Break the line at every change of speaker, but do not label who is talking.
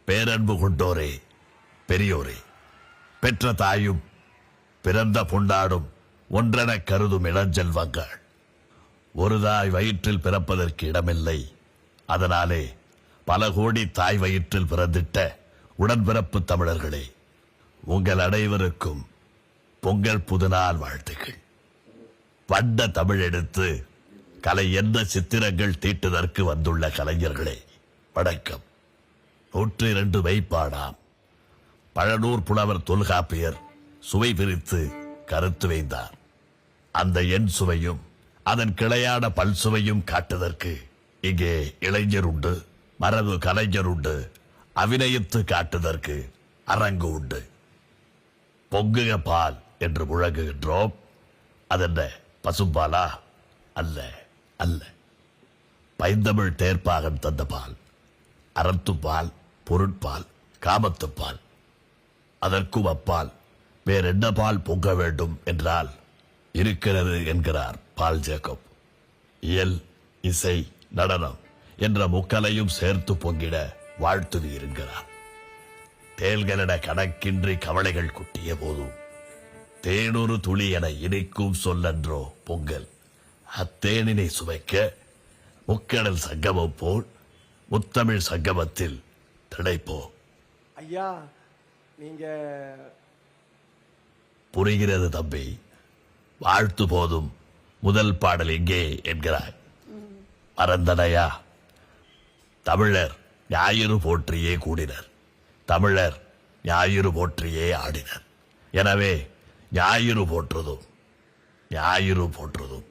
பேரன்பு கொண்டோரே, பெரியோரே, பெற்ற தாயும் பிறந்த பொண்டாடும் ஒன்றென கருதும் இளஞ்செல்வங்கள். ஒரு தாய் வயிற்றில் பிறப்பதற்கு இடமில்லை. அதனாலே பல கோடி தாய் வயிற்றில் பிறந்திட்ட உடன்பிறப்பு தமிழர்களே, உங்கள் அனைவருக்கும் பொங்கல் புதுநாள் வாழ்த்துக்கள். வண்ண தமிழ் எடுத்து கலை என்ன சித்திரங்கள் தீட்டுதற்கு வந்துள்ள கலைஞர்களே, வணக்கம். 102 மெய்ப்பாடாம் பழனூர் புலவர் தொல்காப்பியர் சுவை பிரித்து கருத்து வைத்தார். அந்த எண் சுவையும் அதன் கிளையான பல் சுவையும் காட்டுதற்கு இங்கே இளைஞர் உண்டு, மரபு கலைஞர் உண்டு, அபிநயித்து காட்டுதற்கு அரங்கு உண்டு. பொங்குக பால் என்று முழங்குகின்றோம். அதென்ன பசும்பாலா? அல்ல அல்ல, பைந்தமிழ் தேர்ப்பாகன் தந்த பால், அறத்துப்பால், பொருட்பால், காமத்துப்பால். அதற்கும் அப்பால் வேறென்ன பால் பொங்க வேண்டும் என்றால் இருக்கிறது என்கிறார் பால் ஜேக்கப். இயல், இசை, நடனம் என்ற முக்கலையும் சேர்த்து பொங்கிட வாழ்த்துவீருங்கிறார். தேள்களிட கணக்கின்றி கவலைகள் குட்டிய போதும் தேனொரு துளி என இனிக்கும் சொல்லன்றோ பொங்கல். அத்தேனினை சுவைக்க முக்கடல் சங்கமம் போல் முத்தமிழ் சங்கமத்தில் திளைப்போ.
ஐயா, நீங்க
புரிகிறது தம்பி. வாழ்த்து போதும் முதல் பாடல் எங்கே என்கிறாய். மறந்தனையா? தமிழர் ஞாயிறு போற்றியே கூடினர், தமிழர் ஞாயிறு போற்றியே ஆடினர். எனவே ஞாயிறு போற்றுதும் ஞாயிறு போற்றுதும்